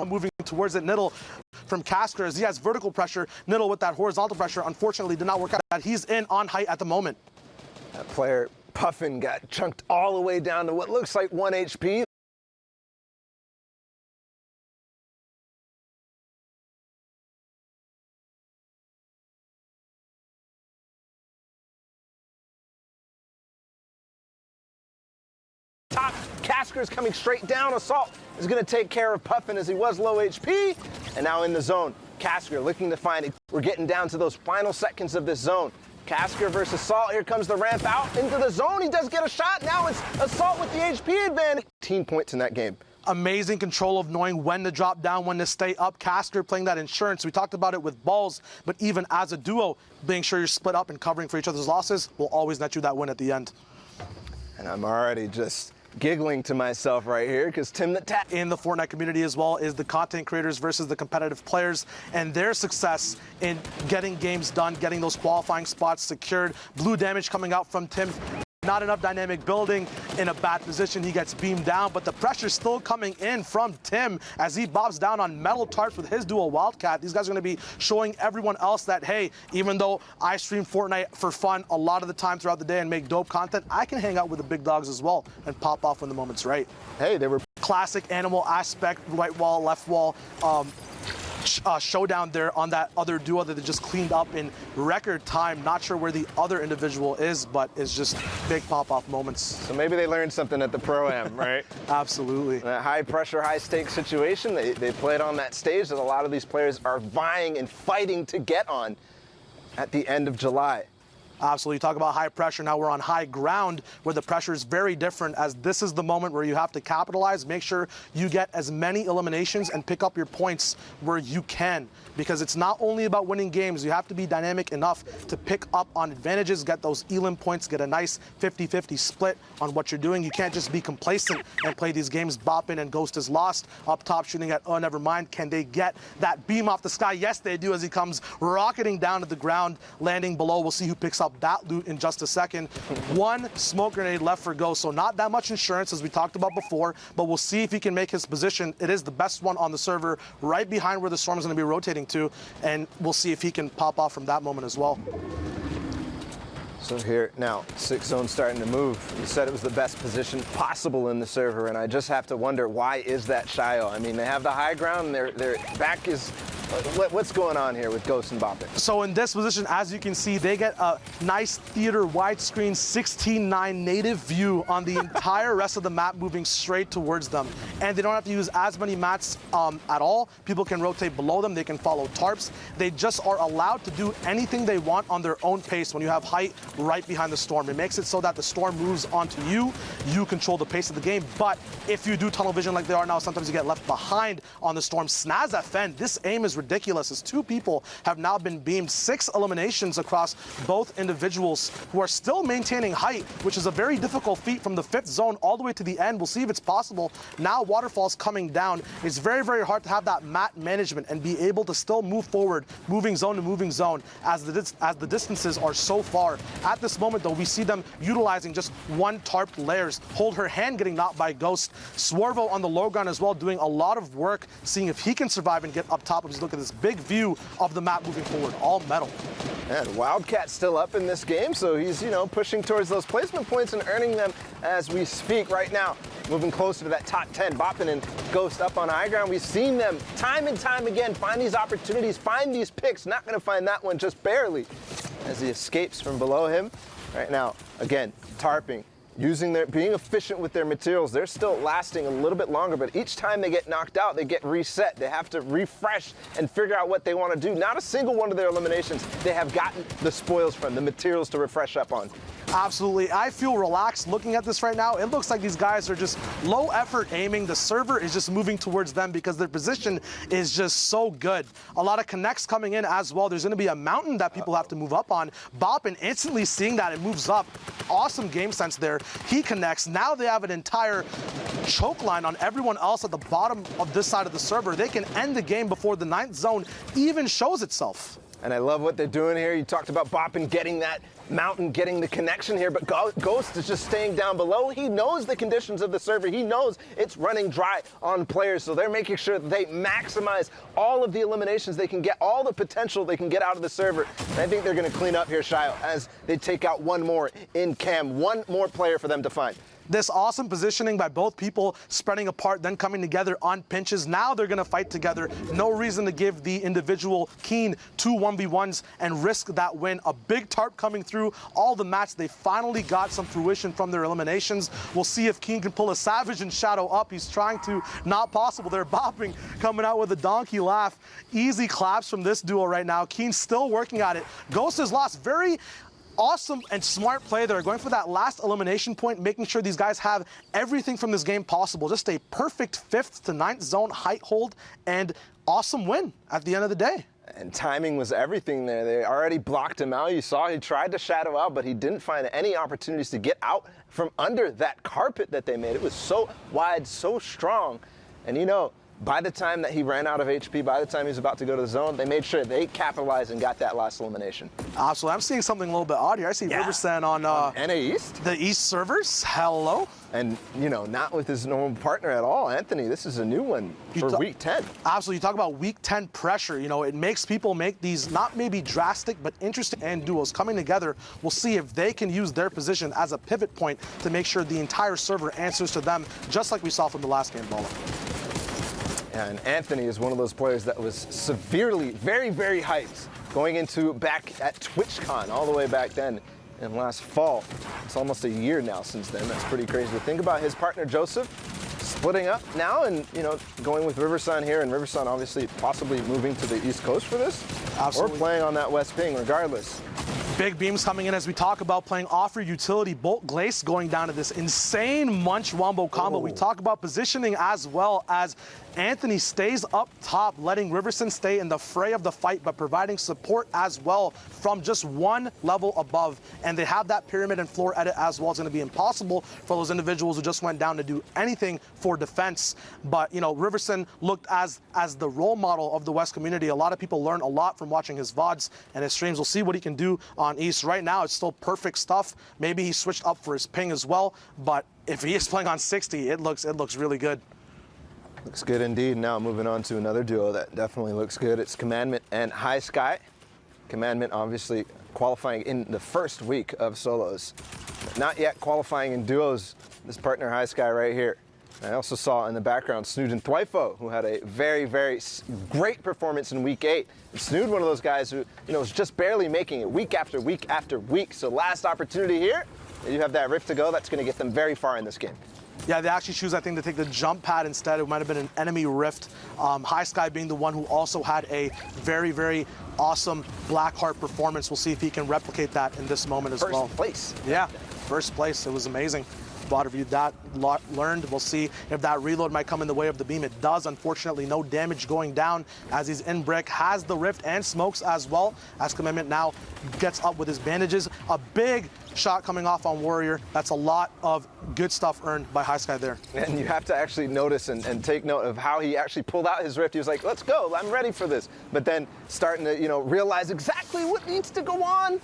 moving towards it. Niddle from Casker as he has vertical pressure. Niddle with that horizontal pressure unfortunately did not work out. He's in on height at the moment. That player, Puffin, got chunked all the way down to what looks like 1 HP. Top, Casker's coming straight down. Assault is going to take care of Puffin as he was low HP. And now in the zone, Casker looking to find it. We're getting down to those final seconds of this zone. Casker versus Assault. Here comes the ramp out into the zone. He does get a shot. Now it's Assault with the HP advantage. 18 points in that game. Amazing control of knowing when to drop down, when to stay up. Casker playing that insurance. We talked about it with balls, but even as a duo, being sure you're split up and covering for each other's losses will always net you that win at the end. And I'm already just giggling to myself right here because Tim the Tat in the Fortnite community as well is the content creators versus the competitive players and their success in getting games done, getting those qualifying spots secured. Blue damage coming out from Tim. Not enough dynamic building, in a bad position. He gets beamed down, but the pressure's still coming in from Tim as he bobs down on metal tarps with his dual Wildcat. These guys are going to be showing everyone else that, hey, even though I stream Fortnite for fun a lot of the time throughout the day and make dope content, I can hang out with the big dogs as well and pop off when the moment's right. Hey, they were classic animal aspect, right wall, left wall. Showdown there on that other duo that they just cleaned up in record time. Not sure where the other individual is, but it's just big pop-off moments. So maybe they learned something at the Pro-Am, right? Absolutely. That high-pressure, high-stakes situation, they played on that stage that a lot of these players are vying and fighting to get on at the end of July. Absolutely. You talk about high pressure. Now we're on high ground where the pressure is very different, as this is the moment where you have to capitalize, make sure you get as many eliminations and pick up your points where you can, because it's not only about winning games. You have to be dynamic enough to pick up on advantages, get those elim points, get a nice 50-50 split on what you're doing. You can't just be complacent and play these games bopping and Ghost is lost. Up top shooting at, oh, never mind. Can they get that beam off the sky? Yes, they do, as he comes rocketing down to the ground, landing below. We'll see who picks up that loot in just a second. One smoke grenade left for Ghost, so not that much insurance as we talked about before, but we'll see if he can make his position. It is the best one on the server, right behind where the storm is going to be rotating to, and we'll see if he can pop off from that moment as well. So here now, 6 zone starting to move. You said it was the best position possible in the server, and I just have to wonder, why is that Shio? I mean, they have the high ground, and their back is... What's going on here with Ghost and Boppin? So in this position, as you can see, they get a nice theater widescreen 16:9 native view on the entire rest of the map moving straight towards them. And they don't have to use as many mats at all. People can rotate below them. They can follow tarps. They just are allowed to do anything they want on their own pace when you have height right behind the storm. It makes it so that the storm moves onto you. You control the pace of the game. But if you do tunnel vision like they are now, sometimes you get left behind on the storm. Snaz that fend. This aim is ridiculous, as 2 people have now been beamed. 6 eliminations across both individuals who are still maintaining height, which is a very difficult feat from the 5th zone all the way to the end. We'll see if it's possible. Now Waterfall's coming down. It's very, very hard to have that mat management and be able to still move forward, moving zone to moving zone, as the distances are so far. At this moment, though, we see them utilizing just 1 tarped layers. Hold her hand getting knocked by Ghost. Swervo on the low ground as well, doing a lot of work, seeing if he can survive and get up top. Just look at this big view of the map moving forward, all metal. And Wildcat's still up in this game, so he's, you know, pushing towards those placement points and earning them as we speak right now. Moving closer to that top 10, Boppin and Ghost up on high ground. We've seen them time and time again find these opportunities, find these picks. Not going to find that one, just barely, as he escapes from below him. Right now, again, tarping. Being efficient with their materials. They're still lasting a little bit longer, but each time they get knocked out, they get reset. They have to refresh and figure out what they want to do. Not a single one of their eliminations they have gotten the spoils from, the materials to refresh up on. Absolutely. I feel relaxed looking at this right now. It looks like these guys are just low effort aiming. The server is just moving towards them because their position is just so good. A lot of connects coming in as well. There's going to be a mountain that people have to move up on. Boppin instantly seeing that, it moves up. Awesome game sense there. He connects. Now they have an entire choke line on everyone else at the bottom of this side of the server. They can end the game before the 9th zone even shows itself. And I love what they're doing here. You talked about Boppin getting that mountain, getting the connection here, but Ghost is just staying down below. He knows the conditions of the server. He knows it's running dry on players, so they're making sure that they maximize all of the eliminations they can get, all the potential they can get out of the server. And I think they're going to clean up here, Shio, as they take out one more in Cam, one more player for them to find. This awesome positioning by both people, spreading apart, then coming together on pinches. Now they're going to fight together. No reason to give the individual Keen 2 1v1s and risk that win. A big tarp coming through all the mats. They finally got some fruition from their eliminations. We'll see if Keen can pull a Savage and Shadow up. He's trying to. Not possible. They're bopping, coming out with a donkey laugh. Easy claps from this duo right now. Keen still working at it. Ghost has lost. Very awesome and smart play there, going for that last elimination point, making sure these guys have everything from this game possible. Just a perfect 5th to 9th zone height hold and awesome win at the end of the day. And timing was everything there. They already blocked him out. You saw he tried to shadow out, but he didn't find any opportunities to get out from under that carpet that they made. It was so wide, so strong. And you know, by the time that he ran out of HP, by the time he was about to go to the zone, they made sure they capitalized and got that last elimination. Absolutely. I'm seeing something a little bit odd here. I see Riversan on NA East. The East servers. Hello. And, you know, not with his normal partner at all. Anthony, this is a new one for week 10. Absolutely. You talk about week 10 pressure. You know, it makes people make these not maybe drastic, but interesting and duos coming together. We'll see if they can use their position as a pivot point to make sure the entire server answers to them, just like we saw from the last game, Bala. And Anthony is one of those players that was severely, very, very hyped going into back at TwitchCon all the way back then in last fall. It's almost a year now since then. That's pretty crazy to think about. His partner Joseph splitting up now and, you know, going with Riversan here, and Riversan obviously possibly moving to the East Coast for this. Absolutely. Or playing on that West Ping regardless. Big beams coming in as we talk about playing offer utility. Bolt Glace going down to this insane Munch Wombo combo. We talk about positioning as well as Anthony stays up top, letting Riverson stay in the fray of the fight, but providing support as well from just one level above. And they have that pyramid and floor edit as well. It's going to be impossible for those individuals who just went down to do anything for defense. But, you know, Riverson looked as the role model of the West community. A lot of people learn a lot from watching his VODs and his streams. We'll see what he can do on East. Right now, it's still perfect stuff. Maybe he switched up for his ping as well. But if he is playing on 60, it looks really good. Looks good indeed. Now moving on to another duo that definitely looks good. It's Commandment and High Sky. Commandment obviously qualifying in the first week of solos. Not yet qualifying in duos. This partner High Sky right here. I also saw in the background Snood and Thwifo, who had a very, very great performance in week 8. And Snood, one of those guys who, you know, was just barely making it week after week after week. So last opportunity here. You have that rift to go. That's going to get them very far in this game. Yeah, they actually choose, I think, to take the jump pad instead. It might have been an enemy rift. High Sky being the one who also had a very, very awesome Blackheart performance. We'll see if he can replicate that in this moment as well. First place. Yeah, first place. It was amazing. VOD reviewed that, learned. We'll see if that reload might come in the way of the beam. It does, unfortunately. No damage going down as he's in brick. Has the rift and smokes as well as Commitment now gets up with his bandages. A big shot coming off on Warrior. That's a lot of good stuff earned by High Sky there. And you have to actually notice and take note of how he actually pulled out his rift. He was like, let's go, I'm ready for this. But then starting to, you know, realize exactly what needs to go on.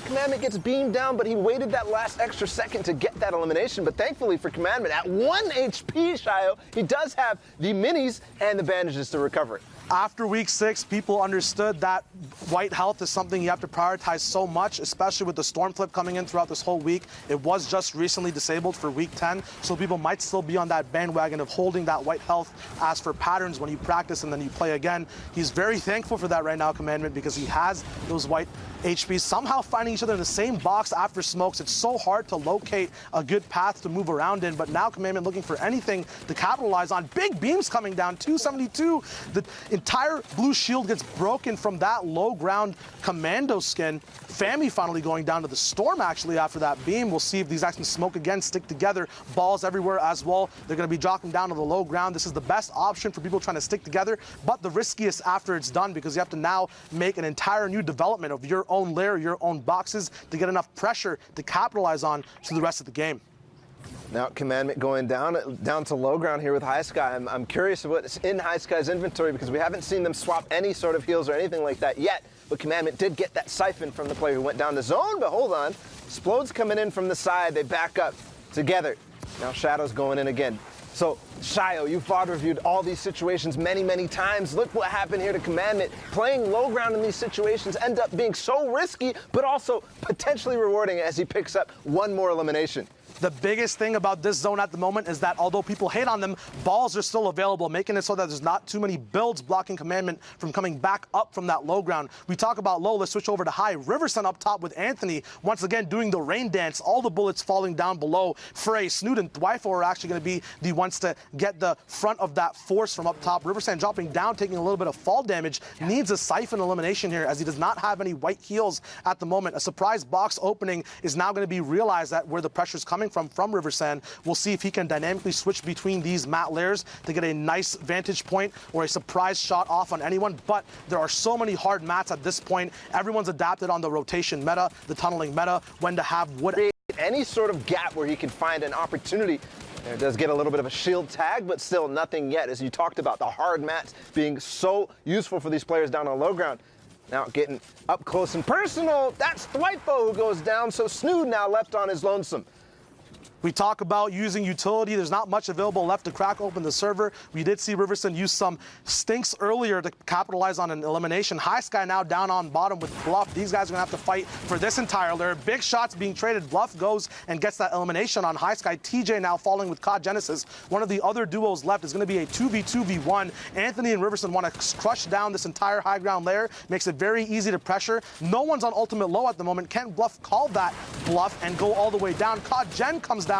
Commandment gets beamed down, but he waited that last extra second to get that elimination. But thankfully for Commandment, at 1 HP, Shio, he does have the minis and the bandages to recover it. After week 6, people understood that white health is something you have to prioritize so much, especially with the storm flip coming in throughout this whole week. It was just recently disabled for week 10, so people might still be on that bandwagon of holding that white health as for patterns when you practice and then you play again. He's very thankful for that right now, Commandment, because he has those white HPs somehow finding each other in the same box after smokes. It's so hard to locate a good path to move around in, but now Commandment looking for anything to capitalize on. Big beams coming down, 272. The entire blue shield gets broken from that low ground commando skin. Fami finally going down to the storm actually after that beam. We'll see if these guys can smoke again, stick together. Balls everywhere as well. They're going to be dropping down to the low ground. This is the best option for people trying to stick together, but the riskiest after it's done because you have to now make an entire new development of your own layer, your own boxes to get enough pressure to capitalize on through the rest of the game. Now Commandment going down to low ground here with High Sky. I'm curious what's in High Sky's inventory because we haven't seen them swap any sort of heals or anything like that yet. but Commandment did get that siphon from the player who went down the zone, but hold on. Explode's coming in from the side. They back up together. Now Shadow's going in again. So, Shio, you've VOD reviewed all these situations many, many times. Look what happened here to Commandment. Playing low ground in these situations end up being so risky, but also potentially rewarding as he picks up one more elimination. The biggest thing about this zone at the moment is that although people hate on them, balls are still available, making it so that there's not too many builds blocking Commandment from coming back up from that low ground. We talk about low, let's switch over to high. Riverson up top with Anthony, once again doing the rain dance, all the bullets falling down below. Frey, Snood, and Thwyfo are actually going to be the ones to get the front of that force from up top. Riverson dropping down, taking a little bit of fall damage, needs a siphon elimination here as he does not have any white heals at the moment. A surprise box opening is now going to be realized that where the pressure's coming from Riversand. We'll see if he can dynamically switch between these mat layers to get a nice vantage point or a surprise shot off on anyone, but there are so many hard mats at this point. Everyone's adapted on the rotation meta, the tunneling meta, when to have what. Any sort of gap where he can find an opportunity. There does get a little bit of a shield tag, but still nothing yet. As you talked about, the hard mats being so useful for these players down on low ground. Now getting up close and personal, that's Thwyfo who goes down, so Snood now left on his lonesome. We talk about using utility. There's not much available left to crack open the server. We did see Riverson use some stinks earlier to capitalize on an elimination. High Sky now down on bottom with Bluff. These guys are going to have to fight for this entire layer. Big shots being traded. Bluff goes and gets that elimination on High Sky. TJ now falling with COD Genesis. One of the other duos left is going to be a 2v2v1. Anthony and Riverson want to crush down this entire high ground layer. Makes it very easy to pressure. No one's on ultimate low at the moment. Can Bluff call that bluff and go all the way down? COD Gen comes down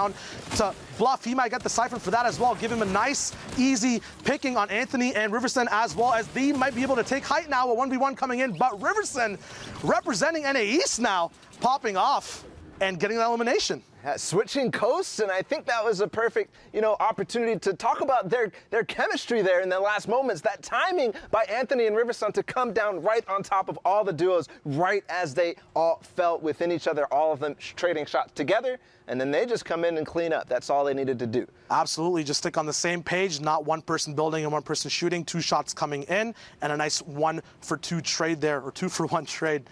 to Bluff. He might get the siphon for that as well. Give him a nice, easy picking on Anthony and Riverson, as well as they might be able to take height now. A 1v1 coming in, but Riverson representing NA East now, popping off and getting the elimination. Switching coasts, and I think that was a perfect, opportunity to talk about their chemistry there in the last moments. That timing by Anthony and Riverson to come down right on top of all the duos, right as they all felt within each other, all of them trading shots together, and then they just come in and clean up. That's all they needed to do. Absolutely, just stick on the same page, not one person building and one person shooting, 2 shots coming in, and a nice 1-for-2 trade there, or 2-for-1 trade,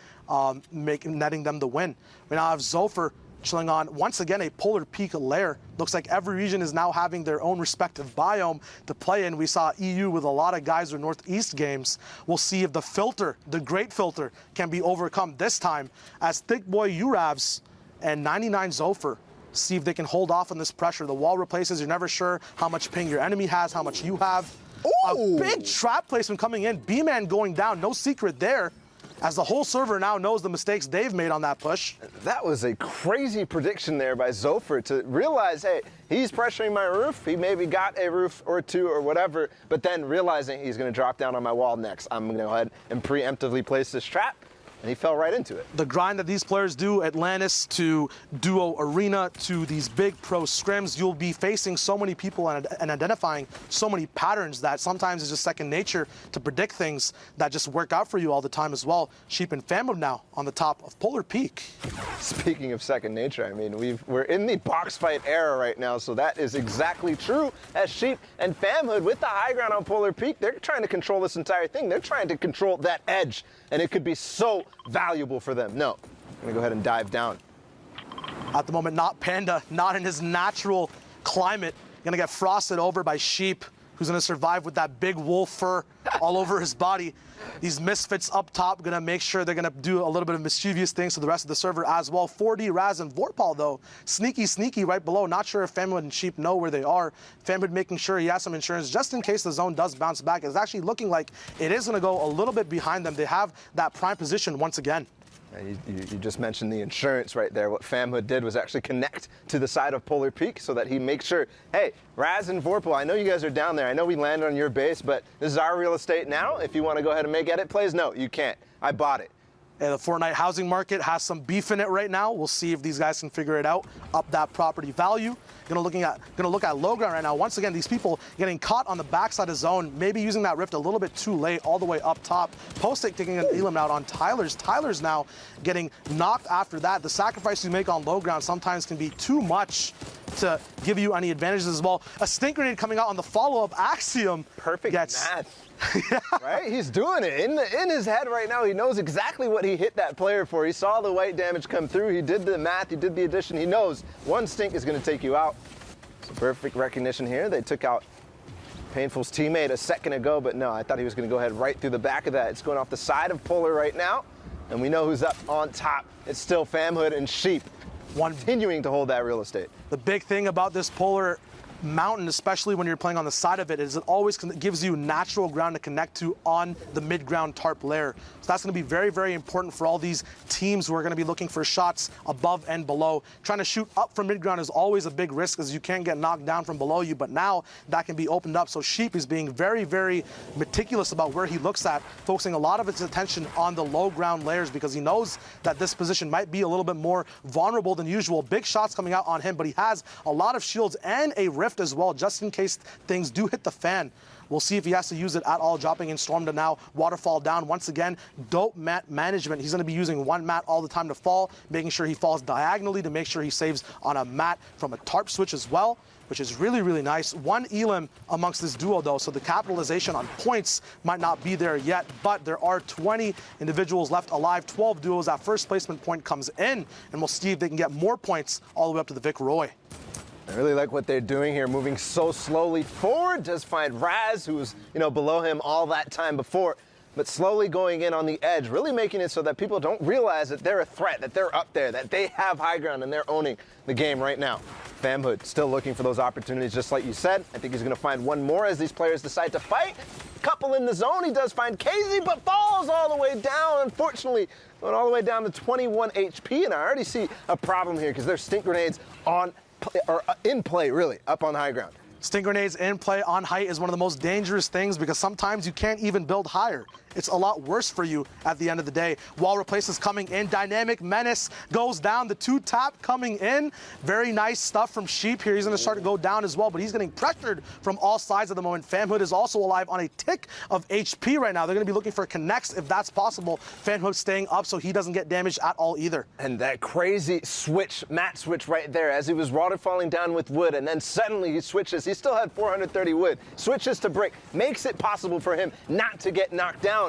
netting them the win. We now have Zofer chilling on, once again, a Polar Peak lair. Looks like every region is now having their own respective biome to play in. We saw EU with a lot of guys or Northeast games. We'll see if the filter, the great filter, can be overcome this time as Thick Boy Uravs and 99 Zofer see if they can hold off on this pressure. The wall replaces. You're never sure how much ping your enemy has, how much you have. Ooh. A big trap placement coming in. B-Man going down. No secret there, as the whole server now knows the mistakes they've made on that push. That was a crazy prediction there by Zofer to realize, hey, he's pressuring my roof. He maybe got a roof or two or whatever, but then realizing he's going to drop down on my wall next. I'm going to go ahead and preemptively place this trap. And he fell right into it. The grind that these players do, Atlantis to Duo Arena to these big pro scrims, you'll be facing so many people and identifying so many patterns that sometimes it's just second nature to predict things that just work out for you all the time as well. Sheep and Family now on the top of Polar Peak. Speaking of second nature, I mean, we're in the box fight era right now, so that is exactly true. As Sheep and Famhood with the high ground on Polar Peak, they're trying to control this entire thing. They're trying to control that edge, and it could be so valuable for them. No, I'm gonna go ahead and dive down. At the moment, not Panda, not in his natural climate. Gonna get frosted over by Sheep, who's gonna survive with that big wolf fur all over his body. These misfits up top gonna make sure they're gonna do a little bit of mischievous things to the rest of the server as well. 4D, Raz, and Vorpal though, sneaky right below. Not sure if Famwood and Sheep know where they are. Famwood making sure he has some insurance just in case the zone does bounce back. It's actually looking like it is gonna go a little bit behind them. They have that prime position once again. You just mentioned the insurance right there. What Famhood did was actually connect to the side of Polar Peak so that he makes sure, hey, Raz and Vorpal, I know you guys are down there. I know we landed on your base, but this is our real estate now. If you want to go ahead and make edit plays, no, you can't. I bought it. The Fortnite housing market has some beef in it right now. We'll see if these guys can figure it out, up that property value. Gonna look at low ground right now. Once again, these people getting caught on the backside of zone, maybe using that rift a little bit too late, all the way up top. Postic taking an elim out on Tyler's. Tyler's now getting knocked after that. The sacrifice you make on low ground sometimes can be too much to give you any advantages as well. A stink grenade coming out on the follow-up. Axiom perfect gets math. Yeah. Right? He's doing it in his head right now. He knows exactly what he hit that player for. He saw the white damage come through. He did the math. He did the addition. He knows one stink is going to take you out. So perfect recognition here. They took out Painful's teammate a second ago, but no, I thought he was going to go ahead right through the back of that. It's going off the side of Polar right now, and we know who's up on top. It's still Famhood and Sheep continuing to hold that real estate. The big thing about this Polar mountain, especially when you're playing on the side of it, is it always gives you natural ground to connect to on the mid-ground tarp layer. So that's going to be very, very important for all these teams who are going to be looking for shots above and below. Trying to shoot up from mid-ground is always a big risk, as you can get knocked down from below you, but now that can be opened up. So Sheep is being very, very meticulous about where he looks at, focusing a lot of his attention on the low ground layers, because he knows that this position might be a little bit more vulnerable than usual. Big shots coming out on him, but he has a lot of shields and a rift as well, just in case things do hit the fan. We'll see if he has to use it at all, dropping in Storm to now waterfall down. Once again, dope mat management. He's going to be using one mat all the time to fall, making sure he falls diagonally to make sure he saves on a mat from a tarp switch as well, which is really, really nice. One elim amongst this duo, though, so the capitalization on points might not be there yet, but there are 20 individuals left alive, 12 duos. That first placement point comes in, and we'll see if they can get more points all the way up to the Vic Roy. I really like what they're doing here, moving so slowly forward. Does find Raz, who's below him all that time before, but slowly going in on the edge, really making it so that people don't realize that they're a threat, that they're up there, that they have high ground, and they're owning the game right now. Famhood still looking for those opportunities, just like you said. I think he's going to find one more as these players decide to fight. Couple in the zone. He does find KZ, but falls all the way down, unfortunately, going all the way down to 21 HP, and I already see a problem here because there's stink grenades in play, really, up on high ground. Stink grenades in play on height is one of the most dangerous things, because sometimes you can't even build higher. It's a lot worse for you at the end of the day. Wall replaces coming in. Dynamic Menace goes down. The 2-tap coming in. Very nice stuff from Sheep here. He's going to start to go down as well, but he's getting pressured from all sides at the moment. Famhood is also alive on a tick of HP right now. They're going to be looking for connects if that's possible. Famhood staying up so he doesn't get damaged at all either. And that crazy switch, mat switch right there, as he was waterfalling down with wood, and then suddenly he switches. He still had 430 wood. Switches to brick. Makes it possible for him not to get knocked down.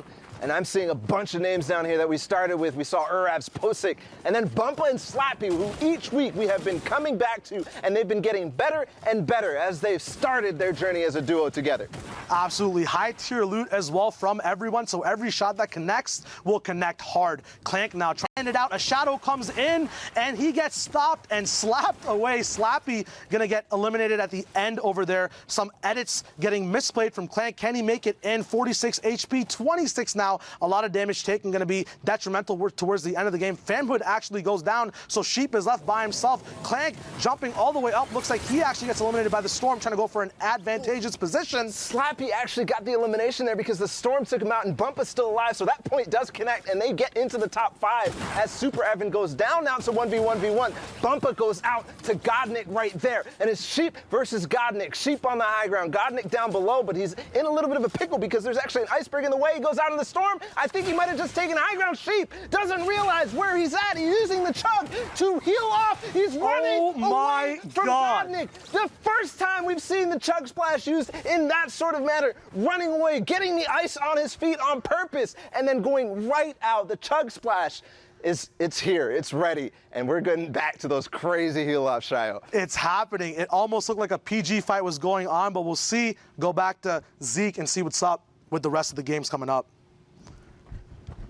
And I'm seeing a bunch of names down here that we started with. We saw Urav's Posick, and then Bumpa and Slappy, who each week we have been coming back to, and they've been getting better and better as they've started their journey as a duo together. Absolutely. High tier loot as well from everyone, so every shot that connects will connect hard. Clank now trying it out. A shadow comes in, and he gets stopped and slapped away. Slappy gonna get eliminated at the end over there. Some edits getting misplayed from Clank. Can he make it in? 46 HP, 26 now. A lot of damage taken, going to be detrimental towards the end of the game. Famhood actually goes down, so Sheep is left by himself. Clank jumping all the way up. Looks like he actually gets eliminated by the Storm, trying to go for an advantageous position. Slappy actually got the elimination there because the Storm took him out, and Bumpa's still alive, so that point does connect, and they get into the top 5 as Super Evan goes down. Now it's a 1v1v1. Bumpa goes out to Godnik right there, and it's Sheep versus Godnik. Sheep on the high ground, Godnik down below, but he's in a little bit of a pickle because there's actually an iceberg in the way. He goes out in the Storm. I think he might have just taken high ground. Sheep doesn't realize where he's at. He's using the chug to heal off. He's running away from Godnik. The first time we've seen the chug splash used in that sort of manner. Running away, getting the ice on his feet on purpose, and then going right out. The chug splash it's here, it's ready, and we're getting back to those crazy heal-offs, Shayo. It's happening. It almost looked like a PG fight was going on, but we'll see. Go back to Zeke and see what's up with the rest of the games coming up.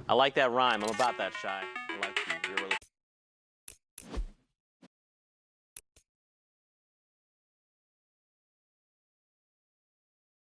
I like that rhyme. I'm about that, Shy.